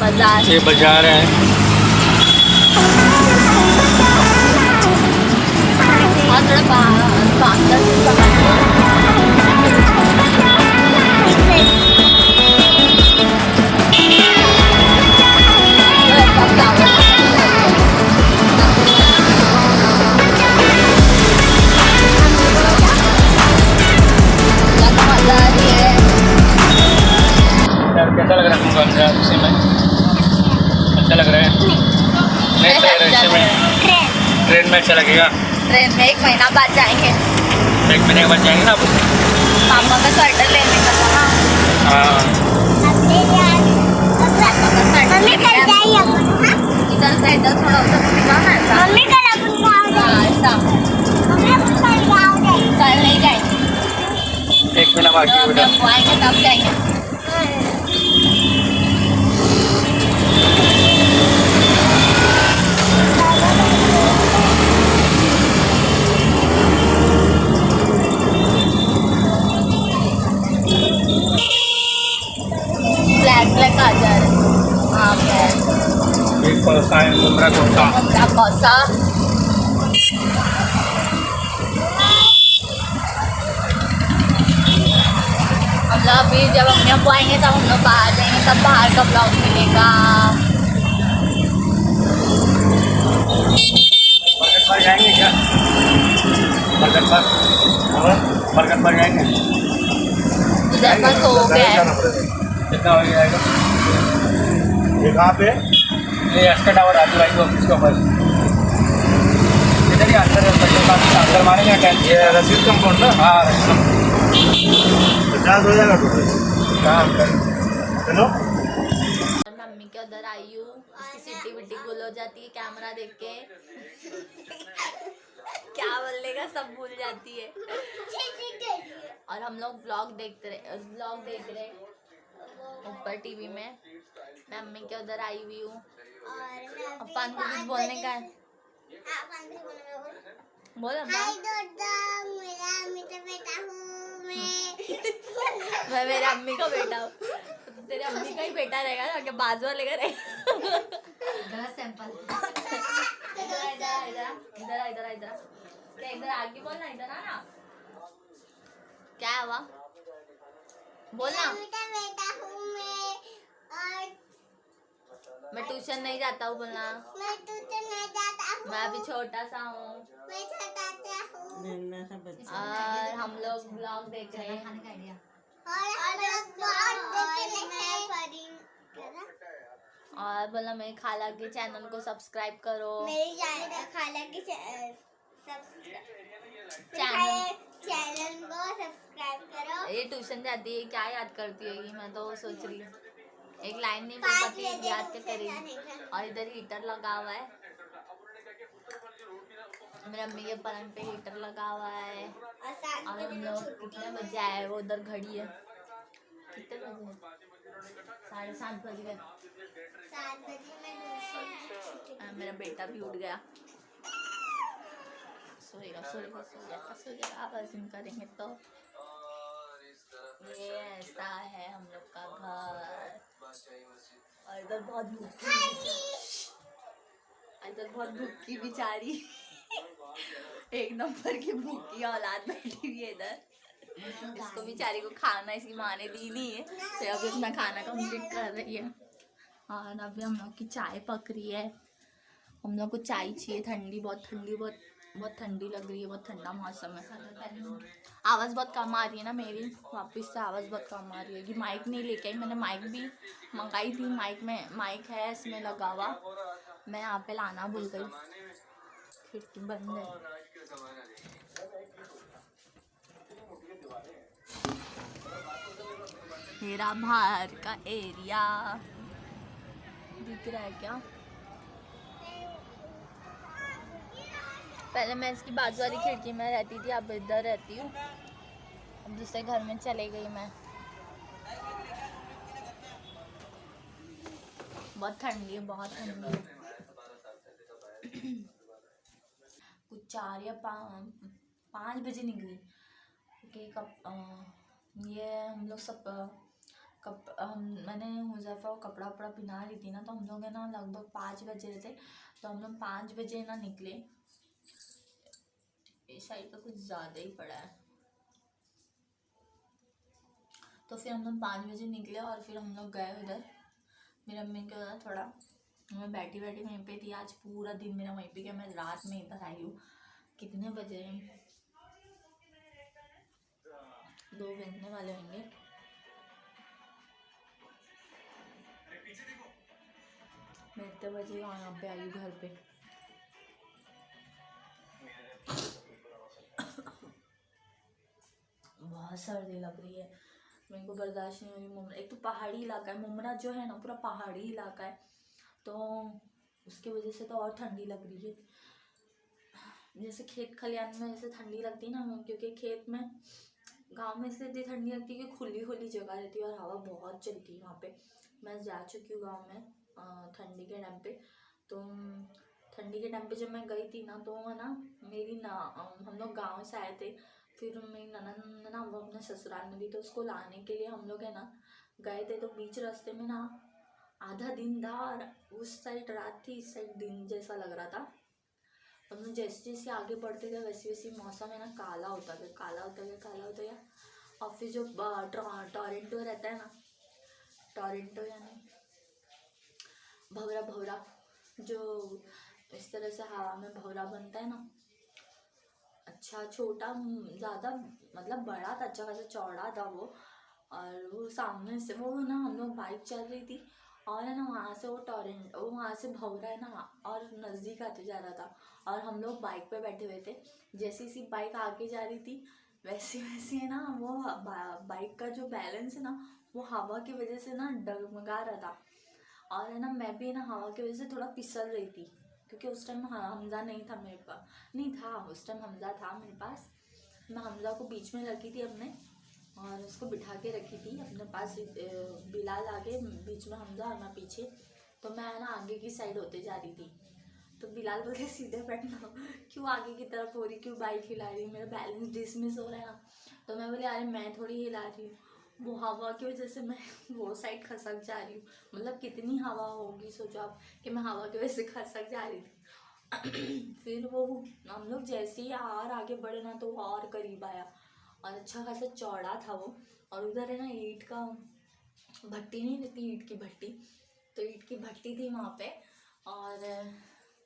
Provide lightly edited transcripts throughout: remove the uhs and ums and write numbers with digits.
बाजार, ये बाजार है। और थोड़ा बांग्ला से कैसा लग रहा है तुमको इसी में? अच्छा लग रहा है? नहीं तो इसी में ट्रेन में अच्छा लगेगा। ट्रेन में 1 महीना बाद जाएंगे। 1 महीने के बाद जाएंगे ना आप? मामा का स्वेटर लेने का था ना। हाँ इधर से इधर थोड़ा उधर दिखाना है ऐसा। हाँ, ऐसा कल नहीं जाएंगे। 1 महीना बाकी है बेटा। जब आएंगे तब जाएंगे। ब्लैक आ जा रहे हैं। हाँ ब्लैक। एक कौसा है मुमरा कौसा। मुमरा कौसा। हम लोग अभी जब हम यहाँ आएंगे तब हम लोग बाहर जाएंगे, तब बाहर का ब्लॉग मिलेगा। बरगद पर जाएंगे क्या? बरगद पर? बरगद पर जाएंगे? उधर पर सो गया। कितना हो जाएगा? ये कहाँ पे? ये एस्का टावर राजू भाई को ऑफिस के ऊपर। इधर ही अंदर मारेंगे क्या? ये रसीद कंपाउंड ना? हाँ रसीद 50 हो जाएगा टोटल। हाँ चलो। मम्मी के उधर आई हूँ, उसकी सीटी विटी गुल हो जाती है कैमरा देख के। क्या बोलने का सब भूल जाती है। और हम लोग व्लॉग देख रहे ऊपर टीवी में। मैं मम्मी के उधर आई हुई हूँ। अफान को कुछ बोलने का है? बोल मैं मेरे अम्मी का बेटा हूँ। तेरे अम्मी का ही बेटा रहेगा ना, क्या बाजू वाले का रहेगा? सैंपल इधर क्या इधर आगे बोलना, इधर आना। क्या हुआ बोलना। मैं ट्यूशन नहीं जाता हूँ बोलना। मैं अभी छोटा सा हूँ। और हम लोग ब्लॉग देख रहे हैं। और बोला मेरे खाला के चैनल को सब्सक्राइब करो। मेरी खाला के चैनल को सब्सक्राइब करो। ये ट्यूशन जाती है, क्या याद करती होगी? मैं तो सोच रही हूँ एक लाइन नहीं बोल पाती, याद क्या करेगी। और इधर हीटर लगा हुआ है, मेरे अम्मी के पलंग पे हीटर लगा हुआ है। और हम लोग कितने बजे आए? वो उधर घड़ी है, कितने बजे? 7:30 बज गए। 7 बजे मैं मेरा बेटा भी उठ गया। सोएगा आवाज करेंगे तो। ये ऐसा है हम लोग का घर। और इधर बहुत भूखी बेचारी एक नंबर की भूखी औलाद बैठी हुई है इधर। इसको बेचारी को खाना इसकी माँ ने दी नहीं है, तो अभी अपना खाना कंप्लीट कर रही है। और अभी हम लोग की चाय पक रही है। हम लोग को चाय चाहिए ठंडी, बहुत ठंडी लग रही है, बहुत ठंडा मौसम है। आवाज़ बहुत कम आ रही है ना मेरी, वापस से आवाज़ बहुत कम आ रही है कि माइक नहीं लेके आई। मैंने माइक भी मंगाई थी, माइक है इसमें लगा हुआ, मैं यहाँ पे लाना भूल गई। खिड़की बंद है। मेरा बाहर का एरिया दिख रहा है क्या? पहले मैं इसकी बाजू वाली खिड़की में रहती थी, अब इधर रहती हूँ। अब दूसरे घर में चले गई मैं। बहुत ठंडी है। कुछ 4 या 5 बजे निकली। ओके, ये हम लोग सब मैंने हुज़ैफा को कपड़ा वपड़ा पहना रही थी ना, तो हम लोग है ना लगभग 5 बजे रहे थे, तो हम लोग 5 बजे ना निकले। इस साइड का कुछ ज़्यादा ही पड़ा है। तो फिर हम लोग 5 बजे निकले और फिर हम लोग गए उधर। मेरी अम्मी के उधर थोड़ा मैं बैठी बैठी वहीं पे थी। आज पूरा दिन मेरा वहीं पे गया। मैं रात में इधर आई हूँ। कितने बजे 2 बजने वाले होंगे। मैं इतने बजे यहाँ पे आई हूँ घर पे। बहुत सर्दी लग रही है, मेरे को बर्दाश्त नहीं हो रही। मुमरा एक तो पहाड़ी इलाका है, मुमरा जो है ना पूरा पहाड़ी इलाका है, तो उसकी वजह से तो और ठंडी लग रही है। जैसे खेत खलियान में जैसे ठंडी लगती है ना, क्योंकि खेत में गांव में इसलिए इतनी ठंडी लगती है कि खुली खुली जगह रहती है और हवा बहुत चलती है वहाँ पे। मैं जा चुकी हूँ गाँव में ठंडी के टाइम पे। तो ठंडी के टाइम पे जब मैं गई थी ना, तो है ना मेरी ना हम लोग गाँव से आए थे। फिर मेरी ननद ना वो अपने ससुराल में थी, तो उसको लाने के लिए हम लोग है ना गए थे। तो बीच रास्ते में ना आधा दिन था और उस साइड रात थी, इस साइड दिन जैसा लग रहा था। और मैं जैसे जैसे आगे बढ़ते गए वैसे वैसे मौसम है ना काला होता गया, काला होता गया, काला होता गया। और फिर जो टोरंटो रहता है ना, टोरंटो यानी भंवरा भंवरा, जो इस तरह से हवा में भंवरा बनता है ना, अच्छा छोटा ज़्यादा मतलब बड़ा था, अच्छा खासा चौड़ा था वो। और वो सामने से वो ना हम लोग बाइक चल रही थी और है ना वहाँ से वो वहाँ से भंवरा है ना और नज़दीक आते जा रहा था। और हम लोग बाइक पे बैठे हुए थे। जैसी सी बाइक आगे जा रही थी वैसे वैसे है ना वो बाइक का जो बैलेंस है ना वो हवा की वजह से ना डगमगा रहा था। और है ना मैं भी ना हवा की वजह से थोड़ा फिसल रही थी, क्योंकि उस टाइम हमजा नहीं था मेरे पास, नहीं था उस टाइम हमजा था मेरे पास। मैं हमजा को बीच में रखी थी अपने और उसको बिठा के रखी थी अपने पास। बिलाल आगे बीच में हमजा और मैं पीछे। तो मैं ना आगे की साइड होते जा रही थी, तो बिलाल बोले सीधे बैठना, क्यों आगे की तरफ हो रही, क्यों बाइक हिला रही, मेरा बैलेंस डिसमिस हो रहा है ना। तो मैं बोली अरे मैं थोड़ी हिला रही हूँ, वो हवा की वजह से मैं वो साइड खसक जा रही हूँ। मतलब कितनी हवा होगी सोचो आप कि मैं हवा की वजह से खसक जा रही थी। फिर वो हम लोग जैसे ही और आगे बढ़े ना तो वो और करीब आया और अच्छा खासा चौड़ा था वो। और उधर है ना ईंट का भट्टी नहीं रहती, ईंट की भट्टी, तो ईंट की भट्टी थी वहाँ पे। और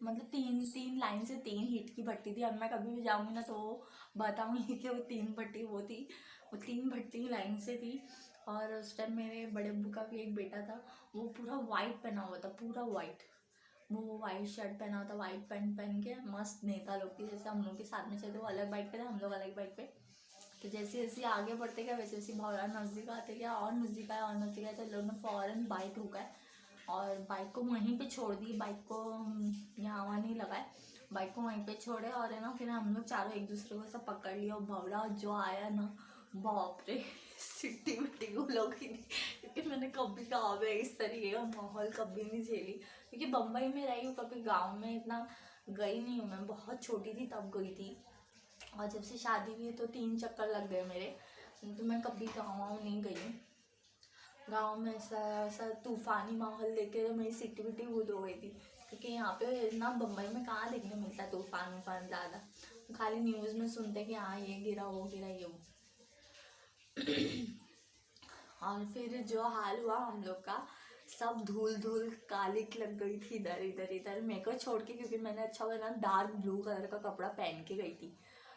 मतलब तीन लाइन से 3 ईंट की भट्टी थी। अब मैं कभी भी जाऊँगी ना तो बताऊँगी कि वो 3 भट्टी वो थी, वो 3 भट्टी लाइन से थी। और उस टाइम मेरे बड़े अब्बू का भी एक बेटा था, वो पूरा वाइट पहना हुआ था, पूरा वाइट, वो वाइट शर्ट पहना हुआ था, वाइट पैंट पहन के मस्त नेता लोग की जैसे हम लोग के साथ में चलते। वो अलग बाइक पे था, हम लोग अलग बाइक पे। तो जैसे जैसे आगे बढ़ते गए वैसे वैसे भौरा नज़दीक आते गया और नज़दीक आया और नज़दीक आया। तो लोग ने फ़ौरन बाइक रुकाए और बाइक को वहीं पे छोड़ दी। बाइक को यहाँ वहाँ नहीं लगाए, बाइक को वहीं पे छोड़े। और है ना फिर हम लोग चारों एक दूसरे को सब पकड़ लिया। और भौरा जो आया ना बाप रे, सिट्टी मिट्टी को लोग ही नहीं, क्योंकि मैंने कभी गाँव में इस तरीके का माहौल कभी नहीं झेली। क्योंकि बम्बई में रही हूँ, कभी गाँव में इतना गई नहीं हूँ। मैं बहुत छोटी थी तब गई थी, और जब से शादी हुई तो 3 चक्कर लग गए मेरे। तो मैं कभी गाँव नहीं गई हूँ। गाँव में ऐसा तूफ़ानी माहौल देखे तो मेरी सिटी विटी भूल हो गई थी, क्योंकि यहाँ पे ना बम्बई में कहाँ देखने मिलता है तूफ़ान वूफ़ान ज़्यादा। खाली न्यूज़ में सुनते कि हाँ ये गिरा वो गिरा ये वो। और फिर जो हाल हुआ हम लोग का, सब धूल धूल कालिक लग गई थी इधर इधर इधर मेरे को छोड़ के, क्योंकि मैंने अच्छा वो ना डार्क ब्लू कलर का कपड़ा पहन के गई थी।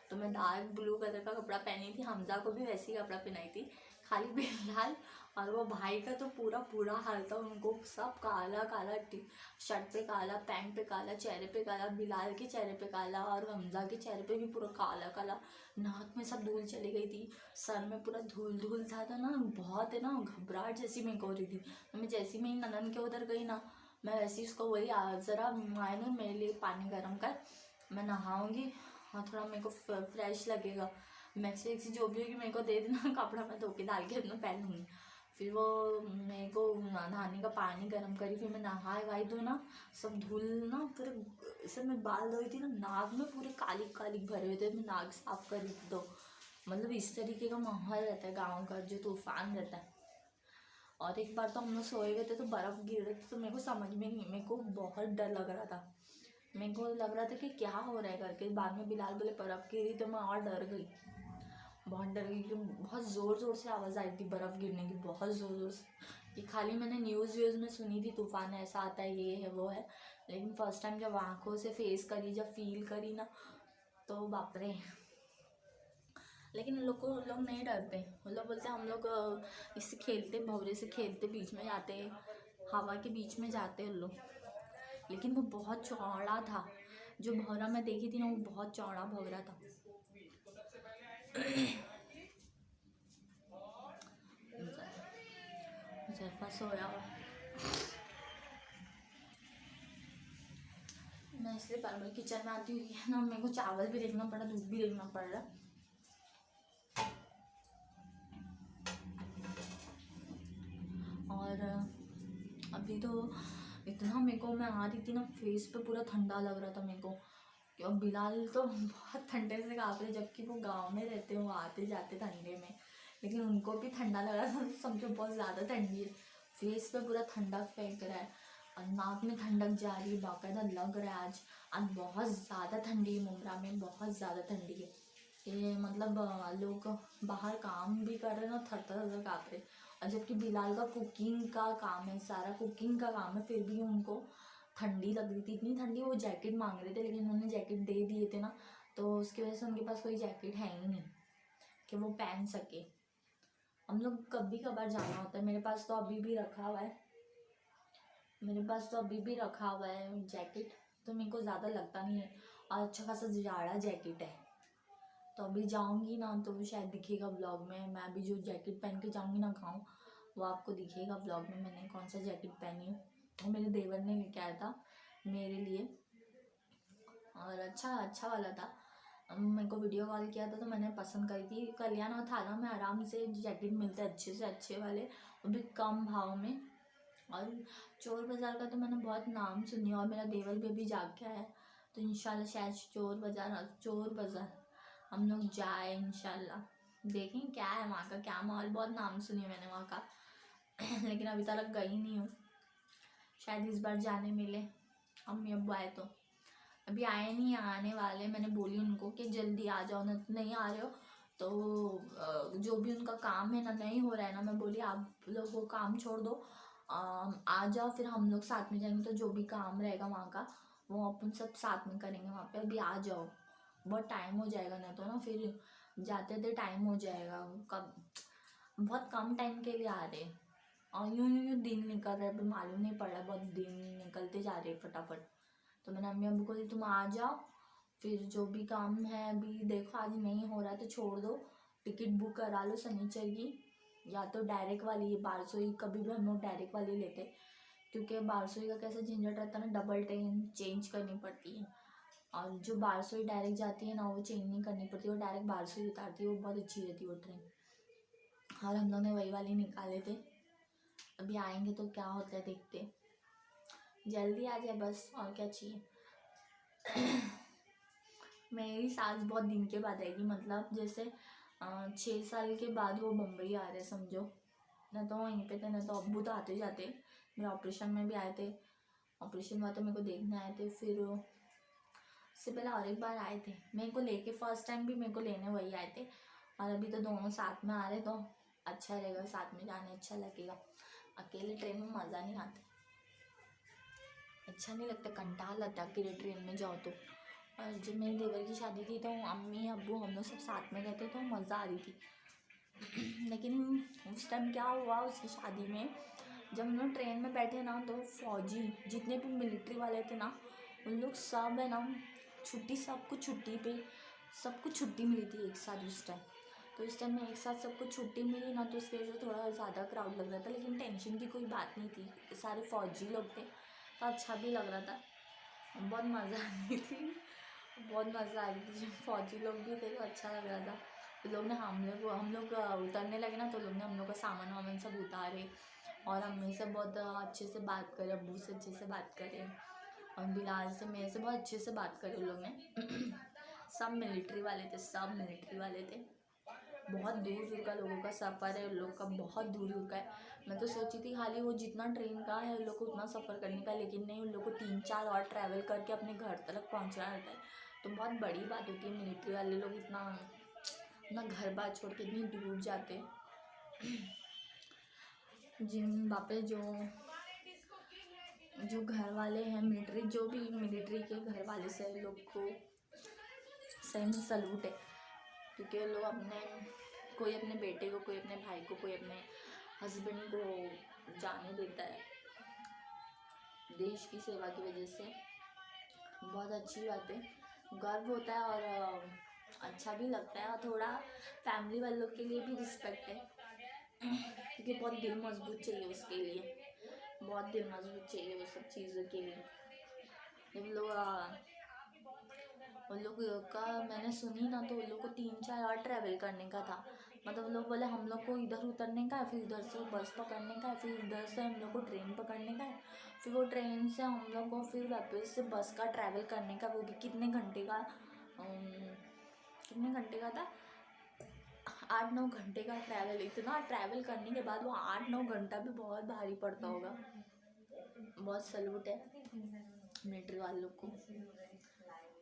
तो मैं डार्क ब्लू कलर का कपड़ा पहनी थी, हमजा को भी वैसे ही कपड़ा पहनाई थी। खाली बिलाल और वो भाई का तो पूरा हाल था, उनको सब काला काला, शर्ट पे काला, पैंट पे काला, चेहरे पे काला, बिलाल के चेहरे पे काला और हमजा के चेहरे पे भी पूरा काला काला। नाक में सब धूल चली गई थी, सर में पूरा धूल धूल था। तो ना बहुत है ना घबराहट जैसी मेरे को हो रही थी। मैं जैसी मेरी ननन के उधर गई ना, मैं वैसे उसको बोली ज़रा मायनूर मेरे लिए पानी गर्म कर, मैं नहाऊँगी, हाँ थोड़ा मेरे को फ्रेश लगेगा, मैक्सी वैक्सी जो भी होगी मेरे को दे देना, कपड़ा मैं धो के डाल के अपना पहन लूँगी। फिर वो मेरे को नहाने का पानी गर्म करी, फिर मैं नहाए वाई दो ना, सब धूल ना पूरे सब मैं बाल धोई थी ना, नाक में पूरे कालिक कालिक भरे हुए थे। मैं नाक साफ करी थी। तो मतलब इस तरीके का माहौल रहता है गाँव का, जो तूफान रहता है। और एक बार तो हम लोग सोए हुए थे तो बर्फ़ गिर रही थी, तो मेरे को समझ में नहीं, मेरे को बहुत डर लग रहा था। मेरे को लग रहा था कि क्या हो रहा है करके। बाद में बिलाल बोले बर्फ़ गिरी, तो मैं और डर गई, बहुत डर गई क्योंकि बहुत ज़ोर से आवाज़ आई थी बर्फ़ गिरने की, बहुत ज़ोर से। ये खाली मैंने न्यूज़ में सुनी थी, तूफ़ान ऐसा आता है, ये है वो है, लेकिन फर्स्ट टाइम जब आँखों से फेस करी, जब फील करी ना, तो बाप रे। लेकिन उन लोग नहीं डरते। वो लोग बोलते हम लोग इससे खेलते, भंवरे से खेलते, बीच में जाते, हवा के बीच में जाते उन लोग। लेकिन वो बहुत चौड़ा था, जो भंवरा मैं देखी थी ना, वो बहुत चौड़ा भंवरा था। ज़ैफ़ा सोया हुआ, मैं इसलिए बार बार किचन में आती हूँ ना, मेरे को चावल भी देखना पड़ा, दूध भी देखना पड़ रहा। और अभी तो इतना मेरे को, मैं आ रही थी ना, फेस पे पूरा ठंडा लग रहा था मेरे को। और बिलाल तो बहुत ठंडे से काँप रहे, जबकि वो गांव में रहते हैं, वो आते जाते ठंडे में, लेकिन उनको भी ठंडा लग रहा था। समझो बहुत ज़्यादा ठंडी है, फेस पे पूरा ठंडक फेंक रहा है और नाक में ठंडक जा रही है, बाकायदा लग रहा है आज बहुत ज़्यादा ठंडी है। मुमरा में बहुत ज़्यादा ठंडी है, ये मतलब लोग बाहर काम भी कर रहे हैं ना, थर थर काँप रहे। और जबकि बिलाल का कुकिंग का काम है, सारा कुकिंग का काम है, फिर भी उनको ठंडी लग रही थी, इतनी ठंडी। वो जैकेट मांग रहे थे, लेकिन उन्होंने जैकेट दे दिए थे ना, तो उसकी वजह से उनके पास कोई जैकेट है ही नहीं कि वो पहन सके। हम लोग कभी कभार जाना होता है, मेरे पास तो अभी भी रखा हुआ है, जैकेट, तो मेरे को ज़्यादा लगता नहीं है। और अच्छा खासा जाड़ा जैकेट है, तो अभी जाऊंगी ना तो शायद दिखेगा ब्लॉग में। मैं अभी जो जैकेट पहन के जाऊंगी ना गाँव, वो आपको दिखेगा ब्लॉग में मैंने कौन सा जैकेट पहनी हूँ। वो मेरे देवर ने लेके आया था मेरे लिए, और अच्छा वाला था। मेरे को वीडियो कॉल किया था तो मैंने पसंद करी थी। कल्याण और थाना में आराम से जैकेट मिलते हैं अच्छे से अच्छे वाले, वो भी कम भाव में। और चोर बाज़ार का तो मैंने बहुत नाम सुनी, और मेरा देवर भी अभी जाके आया है, तो इंशाल्लाह शायद चोर बाज़ार हम लोग जाए इंशाल्लाह, देखें क्या है वहाँ का, क्या माहौल। बहुत नाम सुनी मैंने वहाँ का लेकिन अभी तक गई नहीं हूँ, शायद इस बार जाने मिले। अम्मी अब्बू आए तो, अभी आए नहीं, आने वाले। मैंने बोली उनको कि जल्दी आ जाओ ना, नहीं आ रहे हो तो जो भी उनका काम है ना, नहीं हो रहा है ना, मैं बोली आप लोग वो काम छोड़ दो, आ जाओ, फिर हम लोग साथ में जाएंगे, तो जो भी काम रहेगा वहाँ का वो अपन सब साथ में करेंगे वहाँ पे। अभी आ जाओ, बहुत टाइम हो जाएगा ना, तो ना फिर जाते टाइम हो जाएगा। कब बहुत कम टाइम के लिए आ रहे, और यूँ दिन निकल रहे, अभी मालूम नहीं पड़ रहा, बहुत दिन निकलते जा रहे फटाफट। तो मैंने अम्मी अब्बू को बोली तुम आ जाओ, फिर जो भी काम है, अभी देखो आज नहीं हो रहा है तो छोड़ दो, टिकट बुक करा लो शनिचर की, या तो डायरेक्ट वाली। बारसोई कभी भी हम लोग डायरेक्ट वाली लेते, क्योंकि बारसोई का कैसा झंझट रहता है ना, डबल ट्रेन चेंज करनी पड़ती है। और जो बारसोई डायरेक्ट जाती है ना, वो चेंज नहीं करनी पड़ती, वो डायरेक्ट बारसोई उतारती है, वो बहुत अच्छी रहती है वो ट्रेन। और हम लोग ने वही वाली निकाले थे, अभी आएंगे तो क्या होता है देखते, जल्दी आ जाए बस, और क्या चाहिए। मेरी सास बहुत दिन के बाद आएगी, मतलब जैसे 6 साल के बाद वो मुंबई आ रहे समझो, ना तो वहीं पे थे, ना तो अब्बू तो आते जाते, मेरे ऑपरेशन में भी आए थे, ऑपरेशन हुआ तो मेरे को देखने आए थे। फिर उससे पहले और एक बार आए थे मेरे को लेके, फर्स्ट टाइम भी मेरे को लेने वही आए थे, और अभी तो दोनों साथ में आ रहे, तो अच्छा रहेगा, साथ में जाने अच्छा लगेगा। अकेले ट्रेन में मज़ा नहीं आता, अच्छा नहीं लगता, कंटाल लगता अकेले ट्रेन में जाओ तो। और जब मेरे देवर की शादी थी तो अम्मी अब्बू हम लोग सब साथ में गए थे, तो मज़ा आ रही थी। लेकिन उस टाइम क्या हुआ उसकी शादी में, जब हम लोग ट्रेन में बैठे ना, तो फौजी जितने भी मिलिट्री वाले थे ना, उन लोग सब है ना छुट्टी, सबको छुट्टी पे, सबको छुट्टी मिली थी एक साथ उस टाइम। तो इस टाइम में एक साथ सबको छुट्टी मिली ना, तो उसकी वजह से थोड़ा ज़्यादा क्राउड लग रहा था, लेकिन टेंशन की कोई बात नहीं थी, सारे फौजी लोग थे, तो अच्छा भी लग रहा था, बहुत मज़ा आ रही थी, बहुत मज़ा आ रही थी। जब फौजी लोग भी थे तो अच्छा लग रहा था। तो लोग ने हम लोग उतरने लगे ना, तो लोग ने हम लोग का सामान वामान सब उतारे, और अम्मी से बहुत अच्छे से बात करे, अब्बू से अच्छे से बात करे, और बिलाल से मेरे से बहुत अच्छे से बात करे उन लोग ने। सब मिलिट्री वाले थे, बहुत दूर दूर का लोगों का सफ़र है, उन लोग का बहुत दूर दूर का है। मैं तो सोची थी खाली वो जितना ट्रेन का है उन लोग को उतना सफ़र करने का, लेकिन नहीं, उन लोग को 3-4 और ट्रैवल करके अपने घर तक पहुंचना रहता है। तो बहुत बड़ी बात होती है, मिलिट्री वाले लोग इतना घर बार छोड़ के इतनी दूर जाते। जिन बापे जो घर वाले हैं मिलिट्री, जो भी मिलिट्री के घर वाले से लोग को सही में सलूट है, क्योंकि लोग कोई अपने बेटे को, कोई अपने भाई को, कोई अपने हस्बैंड को जाने देता है देश की सेवा की वजह से। बहुत अच्छी बात है, गर्व होता है और अच्छा भी लगता है, और थोड़ा फैमिली वालों के लिए भी रिस्पेक्ट है, क्योंकि बहुत दिल मजबूत चाहिए उसके लिए, बहुत दिल मजबूत चाहिए वो सब चीज़ों के लिए। उन लोग का मैंने सुनी ना, तो उन लोग को 3-4 और ट्रैवल करने का था। मतलब लोग बोले हम लोग को इधर उतरने का है, फिर उधर से बस पकड़ने का है, फिर उधर से हम लोग को ट्रेन पकड़ने का है, फिर वो ट्रेन से हम लोग को फिर वापस से बस का ट्रैवल करने का, वो भी कितने घंटे का था, 8-9 घंटे का ट्रैवल। इतना ट्रैवल करने के बाद वो 8-9 घंटा भी बहुत भारी पड़ता होगा। बहुत सलूट है मिलिट्री वालों को,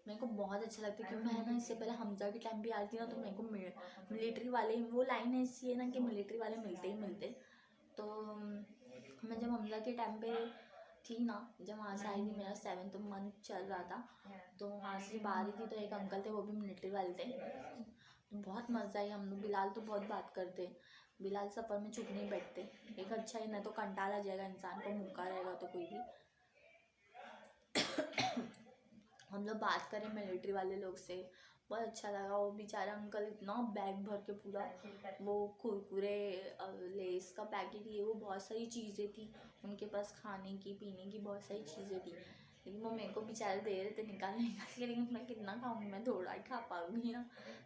मेरे को बहुत अच्छा लगता है। क्योंकि मैं ना इससे पहले हमजा के टाइम भी आई थी ना, तो मेरे को मिलिट्री वाले, वो लाइन ऐसी है ना कि मिलिट्री वाले मिलते ही मिलते। तो मैं जब हमजा के टाइम पे थी ना, जब वहाँ से आई थी, मेरा 7th मंथ चल रहा था, तो वहाँ से जब आ रही थी तो एक अंकल थे, वो भी मिलिट्री वाले थे। तो बहुत मज़ा आई हम लोग। बिलाल तो बहुत बात करते, बिलाल सफ़र में चुप नहीं बैठते। एक अच्छा ही, नहीं तो कंटाल आ जाएगा इंसान को, मुक्का रहेगा तो कोई भी। हम लोग बात करें मिलिट्री वाले लोग से, बहुत अच्छा लगा। वो बेचारा अंकल इतना बैग भर के पूरा वो कुरकुरे, लेस का पैकेट, ये वो बहुत सारी चीज़ें थी उनके पास, खाने की पीने की बहुत सारी चीज़ें थी, लेकिन वो मेरे को बेचारे दे रहे थे निकाल के, लेकिन मैं कितना खाऊंगी, मैं थोड़ा ही खा पाऊंगी ना,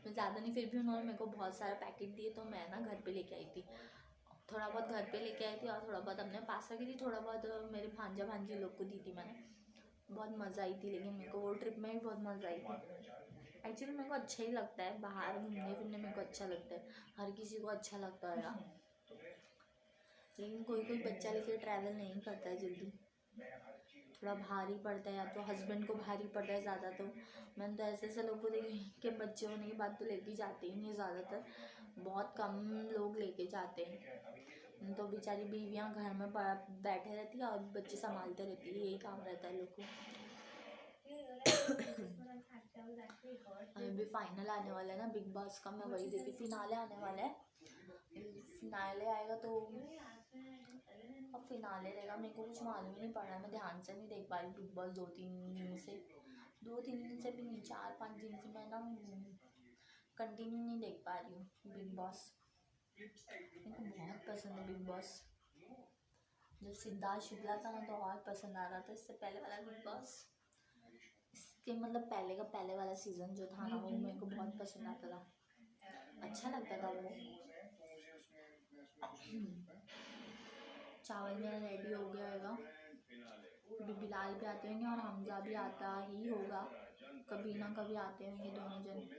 मैं ज़्यादा नहीं। फिर भी उन्होंने मेरे को बहुत सारा पैकेट दिए, तो मैं ना घर पे लेके आई थी, थोड़ा बहुत घर पे लेके आई थी, और थोड़ा बहुत अपने पास रखी थी, थोड़ा बहुत मेरे भांजा भांजी लोग को दी थी मैंने। बहुत मज़ा आई थी, लेकिन मेरे को वो ट्रिप में भी बहुत मज़ा आई थी। एक्चुअली मेरे को अच्छा ही लगता है, बाहर घूमने फिरने मेरे को अच्छा लगता है, हर किसी को अच्छा लगता है यार, लेकिन कोई बच्चा लेके ट्रैवल नहीं करता है जल्दी, थोड़ा भारी पड़ता है, या तो हस्बैंड को भारी पड़ता है ज़्यादा। तो मैंने तो ऐसे लोगों को देखी कि बच्चे होने के बाद तो लेके जाते ही नहीं, ज़्यादातर बहुत कम लोग लेके जाते हैं। तो बेचारी बीवियाँ घर में बैठे रहती है और बच्चे संभालते रहती है, यही काम रहता है लोग को। अभी फाइनल आने वाला है ना बिग बॉस का, मैं वही देखी। फिनाले आने वाला है, फिनाले आएगा तो अब फिनाले रहेगा। मेरे को कुछ मालूम ही नहीं पड़ रहा, मैं ध्यान से नहीं देख पा रही बिग बॉस 2-3 दिन से भी नहीं, 4-5 दिन से मैं ना कंटिन्यू नहीं देख पा रही हूँ बिग बॉस। मेरे को बहुत पसंद है बिग बॉस। जब सिद्धार्थ शुक्ला था ना तो और पसंद आ रहा था, इससे पहले वाला बिग बॉस, इसके मतलब पहले वाला सीज़न जो था ना, वो मेरे को बहुत पसंद आता था, अच्छा लगता था वो। चावल मेरा रेडी हो गया होगा, अभी बिलाल भी आते होंगे और हमजा भी आता ही होगा, कभी ना कभी आते होंगे दोनों जन।